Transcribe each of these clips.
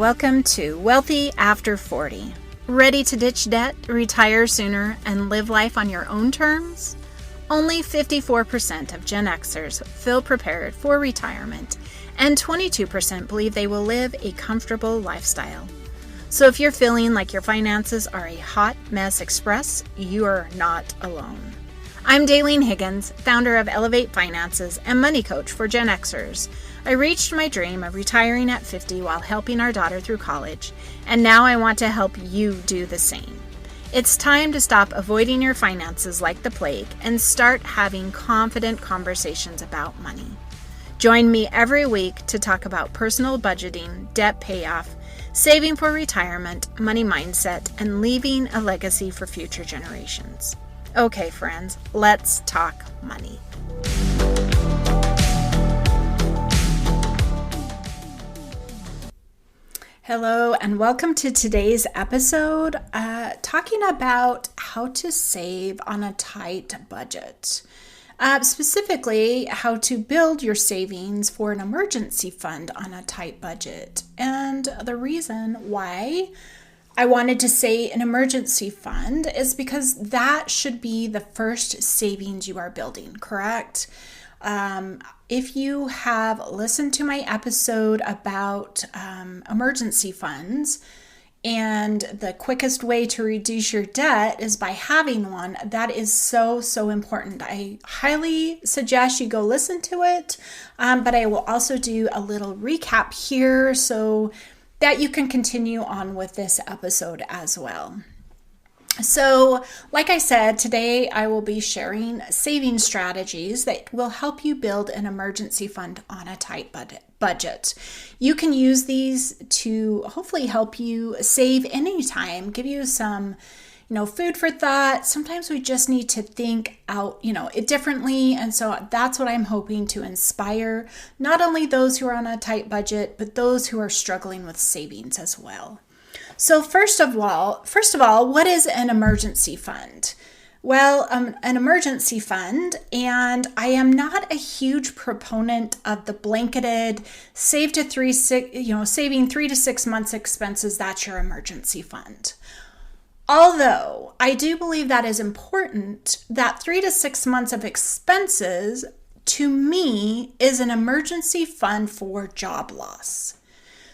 Welcome to Wealthy After 40. Ready to ditch debt, retire sooner, and live life on your own terms? Only 54% of Gen Xers feel prepared for retirement, and 22% believe they will live a comfortable lifestyle. So if you're feeling like your finances are a hot mess express, you are not alone. I'm Daylene Higgins, founder of Elevate Finances and money coach for Gen Xers. I reached my dream of retiring at 50 while helping our daughter through college, and now I want to help you do the same. It's time to stop avoiding your finances like the plague and start having confident conversations about money. Join me every week to talk about personal budgeting, debt payoff, saving for retirement, money mindset, and leaving a legacy for future generations. Okay, friends, let's talk money. Hello, and welcome to today's episode, talking about how to save on a tight budget. Specifically, how to build your savings for an emergency fund on a tight budget. And the reason why I wanted to say an emergency fund is because that should be the first savings you are building, correct? If you have listened to my episode about emergency funds and the quickest way to reduce your debt is by having one, that is so important. I highly suggest you go listen to it, but I will also do a little recap here so that you can continue on with this episode as well. So, like I said, today I will be sharing saving strategies that will help you build an emergency fund on a tight budget. You can use these to hopefully help you save anytime, give you some, food for thought. Sometimes we just need to think out, it differently. And so that's what I'm hoping to inspire not only those who are on a tight budget, but those who are struggling with savings as well. So first of all, what is an emergency fund? Well, an emergency fund, and I am not a huge proponent of the blanketed saving 3 to 6 months expenses. That's your emergency fund. Although I do believe that is important, that 3 to 6 months of expenses to me is an emergency fund for job loss.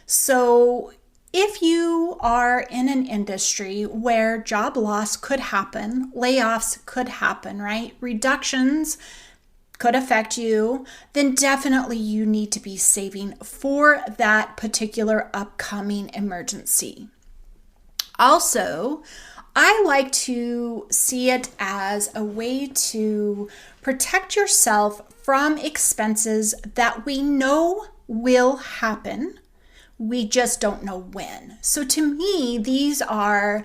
So if you are in an industry where job loss could happen, layoffs could happen, right? Reductions could affect you, then definitely you need to be saving for that particular upcoming emergency. Also, I like to see it as a way to protect yourself from expenses that we know will happen. We just don't know when. So to me, these are,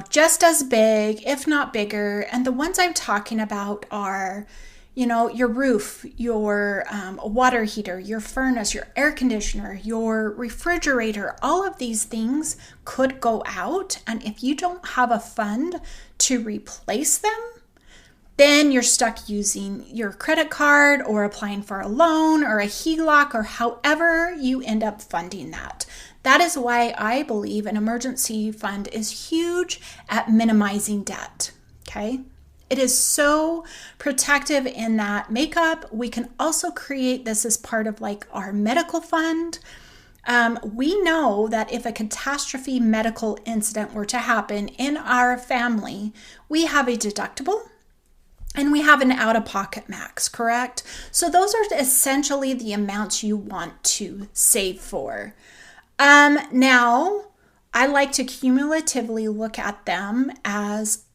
just as big, if not bigger. And the ones I'm talking about are, your roof, your water heater, your furnace, your air conditioner, your refrigerator. All of these things could go out. And if you don't have a fund to replace them, then you're stuck using your credit card or applying for a loan or a HELOC or however you end up funding that. That is why I believe an emergency fund is huge at minimizing debt, okay? It is so protective in that makeup. We can also create this as part of like our medical fund. We know that if a catastrophe medical incident were to happen in our family, we have a deductible. And we have an out-of-pocket max, correct? So those are essentially the amounts you want to save for. Now, I like to cumulatively look at them as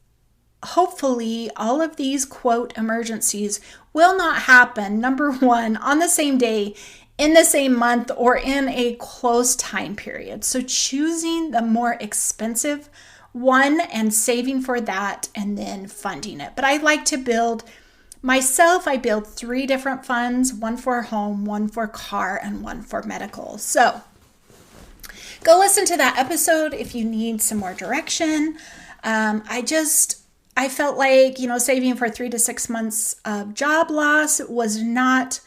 hopefully all of these, quote, emergencies will not happen, number one, on the same day, in the same month, or in a close time period. So choosing the more expensive one and saving for that and then funding it. But I like to build I build 3 different funds, one for home, one for car, and one for medical. So go listen to that episode if you need some more direction. I felt like, saving for 3 to 6 months of job loss was not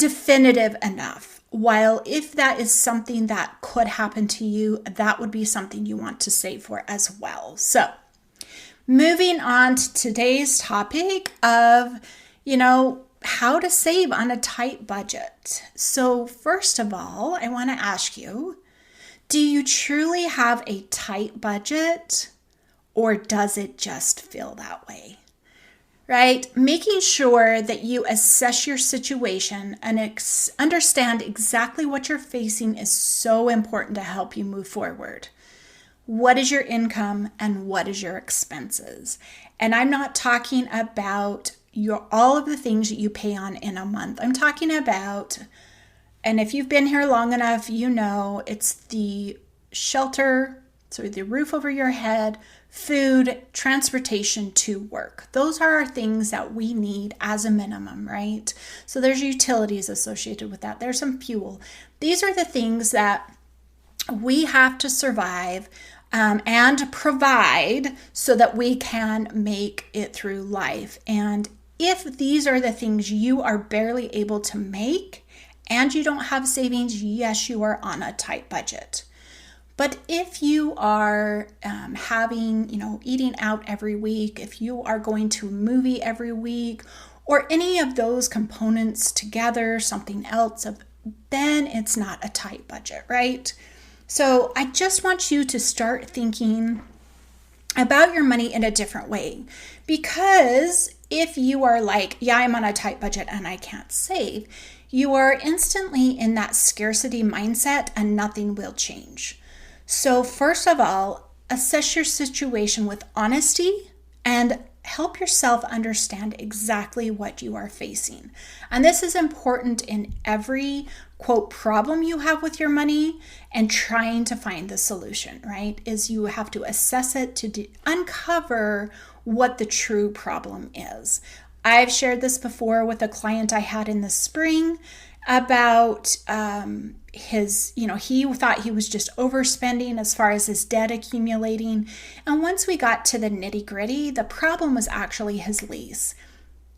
definitive enough. While if that is something that could happen to you, that would be something you want to save for as well. So moving on to today's topic of, how to save on a tight budget. So first of all, I want to ask you, do you truly have a tight budget, or does it just feel that way? Right? Making sure that you assess your situation and understand exactly what you're facing is so important to help you move forward. What is your income and what is your expenses? And I'm not talking about all of the things that you pay on in a month. I'm talking about, and if you've been here long enough, it's the shelter, so the roof over your head, food, transportation to work. Those are our things that we need as a minimum, right? So there's utilities associated with that. There's some fuel. These are the things that we have to survive and provide so that we can make it through life. And if these are the things you are barely able to make and you don't have savings, yes, you are on a tight budget. But if you are eating out every week, if you are going to a movie every week, or any of those components together, something else, then it's not a tight budget, right? So I just want you to start thinking about your money in a different way. Because if you are like, yeah, I'm on a tight budget and I can't save, you are instantly in that scarcity mindset and nothing will change. So first of all, assess your situation with honesty and help yourself understand exactly what you are facing. And this is important in every, quote, problem you have with your money and trying to find the solution, right? Is you have to assess it to uncover what the true problem is. I've shared this before with a client I had in the spring about he thought he was just overspending as far as his debt accumulating. And once we got to the nitty gritty, the problem was actually his lease.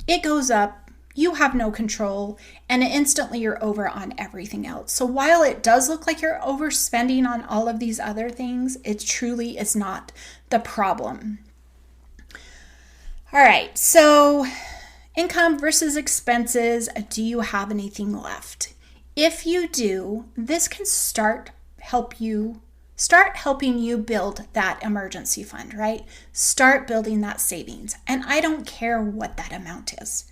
It goes up, you have no control, and instantly you're over on everything else. So while it does look like you're overspending on all of these other things, it truly is not the problem. All right, so income versus expenses. Do you have anything left? If you do, this can start helping you build that emergency fund, right? Start building that savings. And I don't care what that amount is.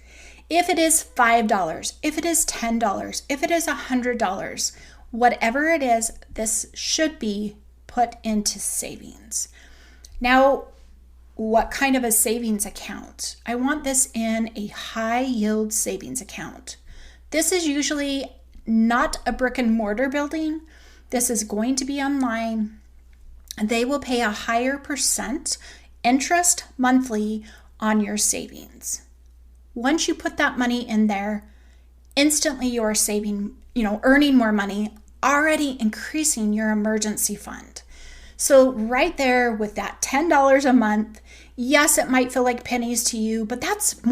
If it is $5, if it is $10, if it is $100, whatever it is, this should be put into savings. Now, what kind of a savings account? I want this in a high yield savings account. This is usually not a brick and mortar building. This is going to be online. They will pay a higher percent interest monthly on your savings. Once you put that money in there, instantly you are saving, earning more money, already increasing your emergency fund. So right there with that $10 a month, yes, it might feel like pennies to you, but that's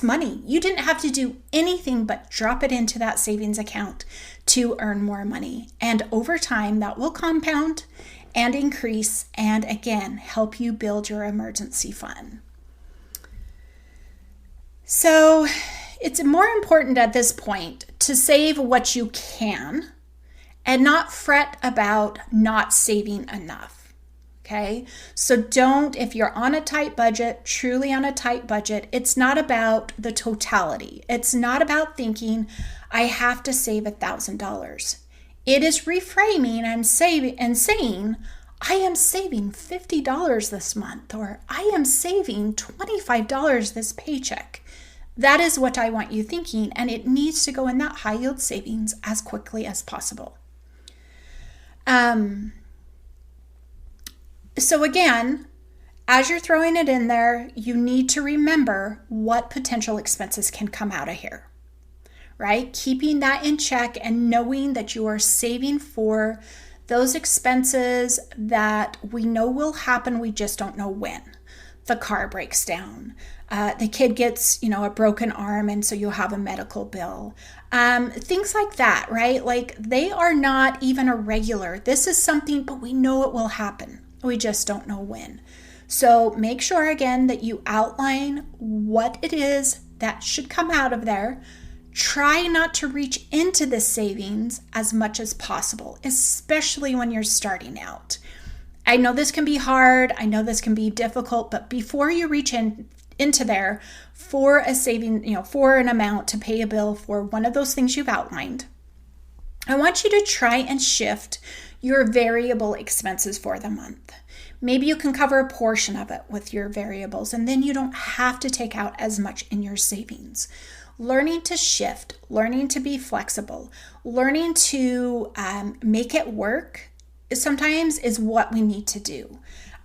money. You didn't have to do anything but drop it into that savings account to earn more money. And over time, that will compound and increase and again, help you build your emergency fund. So it's more important at this point to save what you can and not fret about not saving enough. Okay, so if you're on a tight budget, truly on a tight budget, it's not about the totality. It's not about thinking, I have to save $1,000. It is reframing and saying, I am saving $50 this month, or I am saving $25 this paycheck. That is what I want you thinking, and it needs to go in that high yield savings as quickly as possible. So again, as you're throwing it in there, you need to remember what potential expenses can come out of here, right? Keeping that in check and knowing that you are saving for those expenses that we know will happen, we just don't know when. The car breaks down. the kid gets, a broken arm, and so you'll have a medical bill. Things like that, right? Like they are not even a regular. This is something, but we know it will happen. We just don't know when. So make sure again that you outline what it is that should come out of there. Try not to reach into the savings as much as possible, especially when you're starting out. I know this can be hard. I know this can be difficult, but before you reach into there for a saving, for an amount to pay a bill for one of those things you've outlined, I want you to try and shift your variable expenses for the month. Maybe you can cover a portion of it with your variables, and then you don't have to take out as much in your savings. Learning to shift, learning to be flexible, learning to make it work sometimes is what we need to do.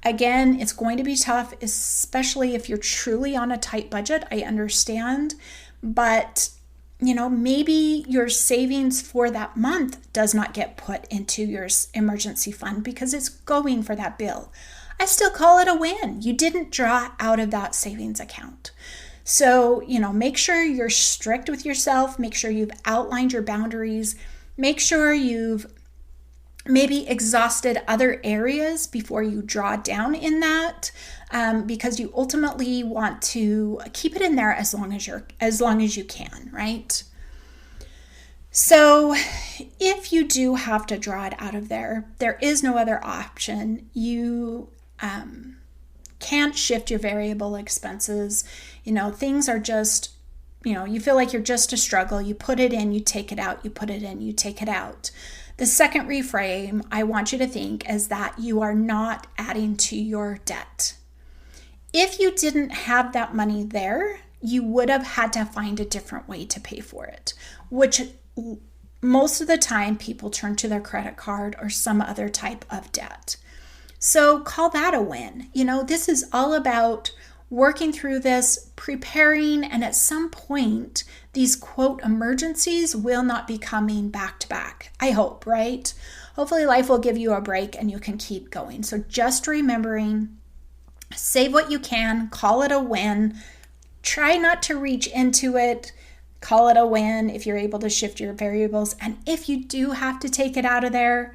Again, it's going to be tough, especially if you're truly on a tight budget. I understand, but maybe your savings for that month does not get put into your emergency fund because it's going for that bill. I still call it a win. You didn't draw out of that savings account. So, make sure you're strict with yourself. Make sure you've outlined your boundaries. Make sure you've maybe exhausted other areas before you draw down in that, because you ultimately want to keep it in there as long as you can, right? So if you do have to draw it out of there, there is no other option. You can't shift your variable expenses. Things are just, you feel like you're just a struggle. You put it in, you take it out, you put it in, you take it out. The second reframe I want you to think is that you are not adding to your debt. If you didn't have that money there, you would have had to find a different way to pay for it, which most of the time people turn to their credit card or some other type of debt. So call that a win. This is all about working through this, preparing, and at some point, these quote emergencies will not be coming back to back. I hope, right? Hopefully life will give you a break and you can keep going. So just remembering, save what you can, call it a win. Try not to reach into it. Call it a win if you're able to shift your variables. And if you do have to take it out of there,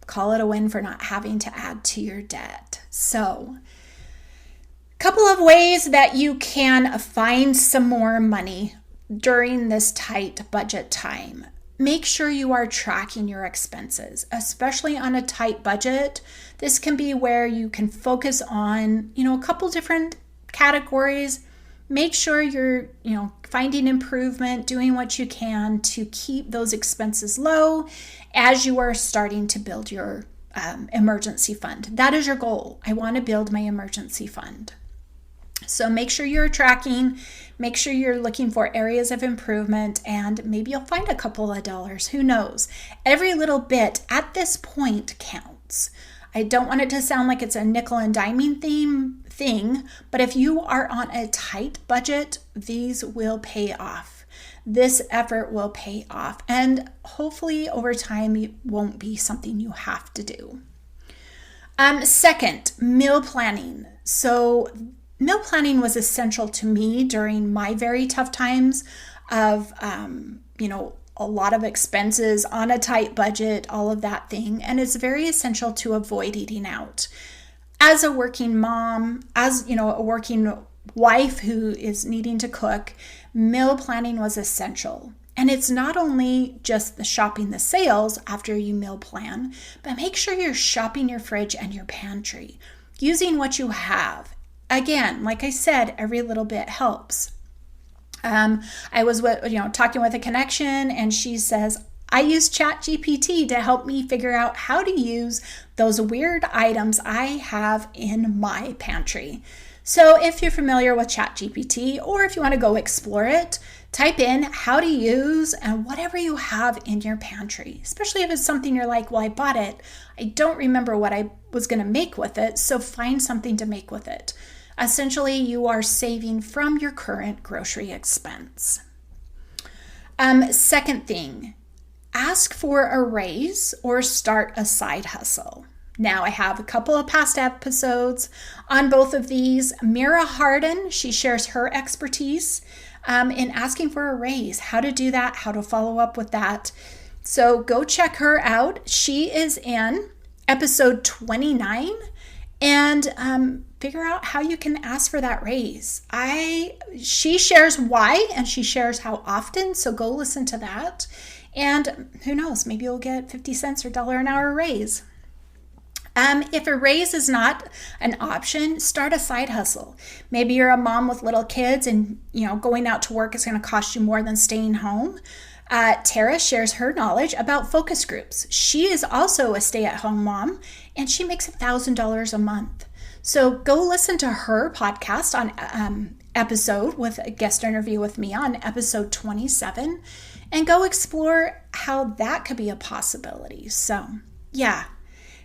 call it a win for not having to add to your debt. So, couple of ways that you can find some more money during this tight budget time. Make sure you are tracking your expenses, especially on a tight budget. This can be where you can focus on, a couple different categories. Make sure you're, finding improvement, doing what you can to keep those expenses low as you are starting to build your emergency fund. That is your goal. I want to build my emergency fund. So make sure you're tracking, make sure you're looking for areas of improvement, and maybe you'll find a couple of dollars. Who knows? Every little bit at this point counts. I don't want it to sound like it's a nickel and diming thing, but if you are on a tight budget, these will pay off. This effort will pay off, and hopefully over time it won't be something you have to do. Second, meal planning. So meal planning was essential to me during my very tough times of, a lot of expenses on a tight budget, all of that thing. And it's very essential to avoid eating out. As a working mom, as, a working wife who is needing to cook, meal planning was essential. And it's not only just the shopping the sales after you meal plan, but make sure you're shopping your fridge and your pantry, using what you have. Again, like I said, every little bit helps. I was talking with a connection, and she says, I use ChatGPT to help me figure out how to use those weird items I have in my pantry. So if you're familiar with ChatGPT, or if you want to go explore it, type in how to use and whatever you have in your pantry, especially if it's something you're like, well, I bought it. I don't remember what I was going to make with it. So find something to make with it. Essentially, you are saving from your current grocery expense. Second thing, ask for a raise or start a side hustle. Now, I have a couple of past episodes on both of these. Mira Hardin, she shares her expertise in asking for a raise, how to do that, how to follow up with that. So go check her out. She is in episode 29, and figure out how you can ask for that raise. She shares why, and she shares how often, so go listen to that. And who knows, maybe you'll get 50 cents or $1 an hour raise. If a raise is not an option, start a side hustle. Maybe you're a mom with little kids and going out to work is going to cost you more than staying home. Tara shares her knowledge about focus groups. She is also a stay-at-home mom, and she makes $1,000 a month. So go listen to her podcast on episode with a guest interview with me on episode 27, and go explore how that could be a possibility. So yeah,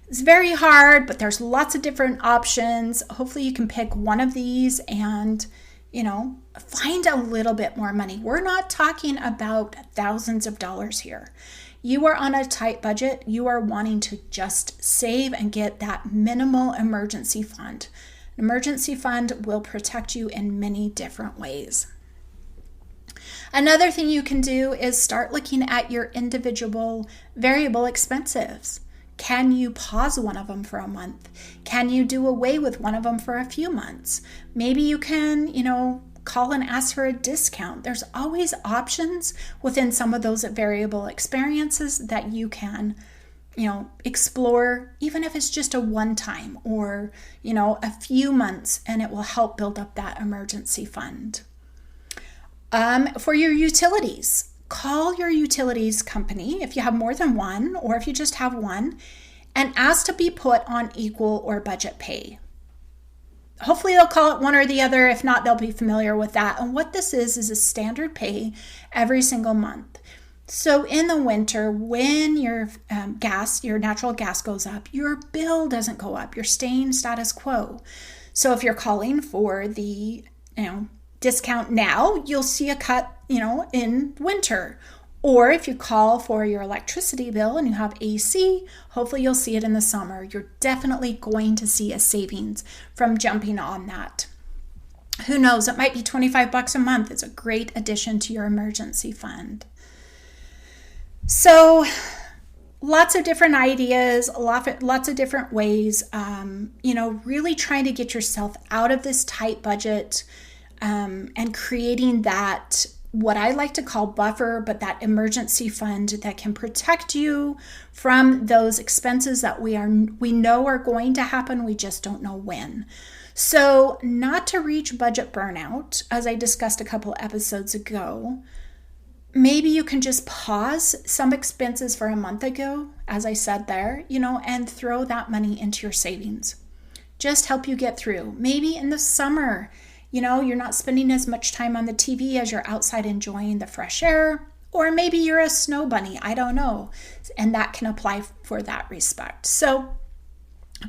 it's very hard, but there's lots of different options. Hopefully you can pick one of these and find a little bit more money. We're not talking about thousands of dollars here. You are on a tight budget. You are wanting to just save and get that minimal emergency fund. An emergency fund will protect you in many different ways. Another thing you can do is start looking at your individual variable expenses. Can you pause one of them for a month? Can you do away with one of them for a few months? Maybe you can, call and ask for a discount. There's always options within some of those variable experiences that you can, explore, even if it's just a one-time or, a few months, and it will help build up that emergency fund. For your utilities, call your utilities company if you have more than one, or if you just have one, and ask to be put on equal or budget pay. Hopefully they'll call it one or the other. If not, they'll be familiar with that. And what this is a standard pay every single month. So in the winter, when your natural gas goes up, your bill doesn't go up. You're staying status quo. So if you're calling for the, discount now, you'll see a cut, in winter. Or if you call for your electricity bill and you have AC, hopefully you'll see it in the summer. You're definitely going to see a savings from jumping on that. Who knows, it might be $25 a month. It's a great addition to your emergency fund. So lots of different ideas, lots of different ways, really trying to get yourself out of this tight budget and creating that, what I like to call buffer, but that emergency fund that can protect you from those expenses that we know are going to happen. We just don't know when. So not to reach budget burnout, as I discussed a couple episodes ago, maybe you can just pause some expenses for a month ago, as I said there, and throw that money into your savings. Just help you get through. Maybe in the summer, you're not spending as much time on the TV as you're outside enjoying the fresh air, or maybe you're a snow bunny, I don't know, and that can apply for that respect. So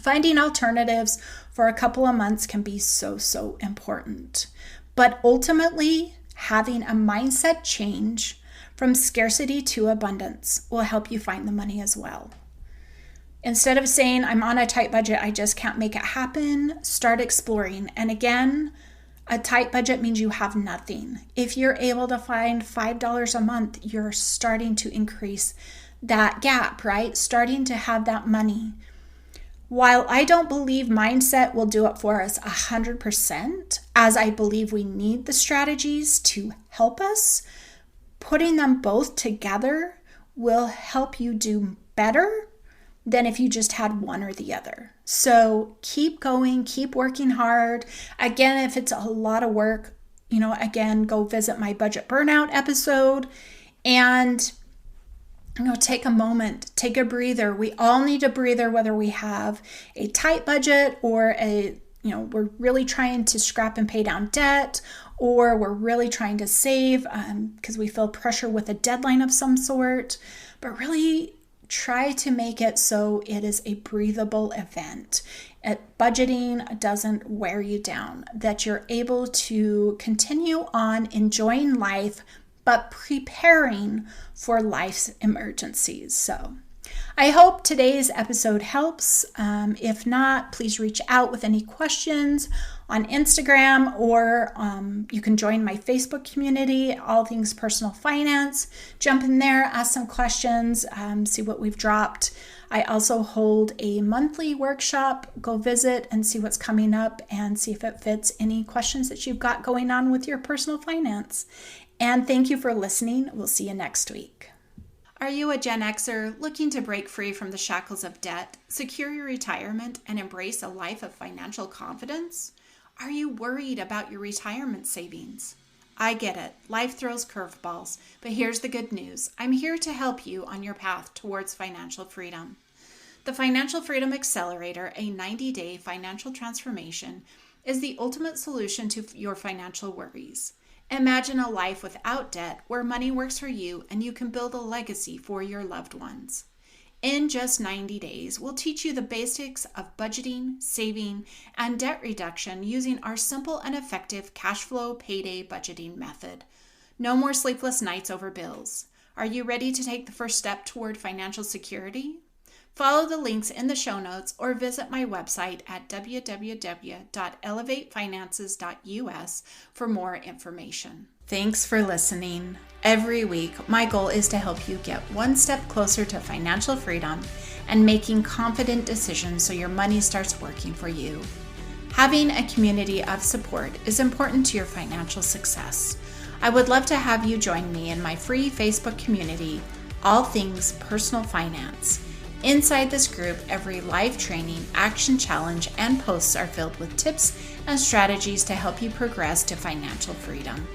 finding alternatives for a couple of months can be so important. But ultimately, having a mindset change from scarcity to abundance will help you find the money as well. Instead of saying, I'm on a tight budget, I just can't make it happen, start exploring. And again, a tight budget means you have nothing. If you're able to find $5 a month, you're starting to increase that gap, right? Starting to have that money. While I don't believe mindset will do it for us 100%, as I believe we need the strategies to help us, putting them both together will help you do better than if you just had one or the other. So keep going, keep working hard. Again, if it's a lot of work, go visit my budget burnout episode and take a moment, take a breather. We all need a breather, whether we have a tight budget or we're really trying to scrap and pay down debt, or we're really trying to save because we feel pressure with a deadline of some sort, but really try to make it so it is a breathable event. Budgeting doesn't wear you down, that you're able to continue on enjoying life, but preparing for life's emergencies. So I hope today's episode helps. If not, please reach out with any questions on Instagram, or you can join my Facebook community, All Things Personal Finance. Jump in there, ask some questions, see what we've dropped. I also hold a monthly workshop. Go visit and see what's coming up and see if it fits any questions that you've got going on with your personal finance. And thank you for listening. We'll see you next week. Are you a Gen Xer looking to break free from the shackles of debt, secure your retirement, and embrace a life of financial confidence? Are you worried about your retirement savings? I get it. Life throws curveballs, but here's the good news. I'm here to help you on your path towards financial freedom. The Financial Freedom Accelerator, a 90-day financial transformation, is the ultimate solution to your financial worries. Imagine a life without debt where money works for you and you can build a legacy for your loved ones. In just 90 days, we'll teach you the basics of budgeting, saving, and debt reduction using our simple and effective cash flow payday budgeting method. No more sleepless nights over bills. Are you ready to take the first step toward financial security? Follow the links in the show notes or visit my website at www.elevatefinances.us for more information. Thanks for listening. Every week, my goal is to help you get one step closer to financial freedom and making confident decisions so your money starts working for you. Having a community of support is important to your financial success. I would love to have you join me in my free Facebook community, All Things Personal Finance. Inside this group, every live training, action challenge, and posts are filled with tips and strategies to help you progress to financial freedom.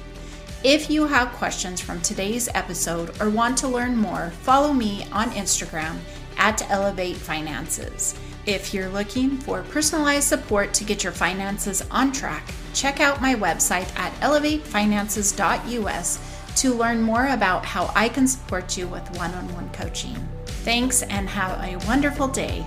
If you have questions from today's episode or want to learn more, follow me on Instagram at Elevate Finances. If you're looking for personalized support to get your finances on track, check out my website at elevatefinances.us to learn more about how I can support you with one-on-one coaching. Thanks and have a wonderful day.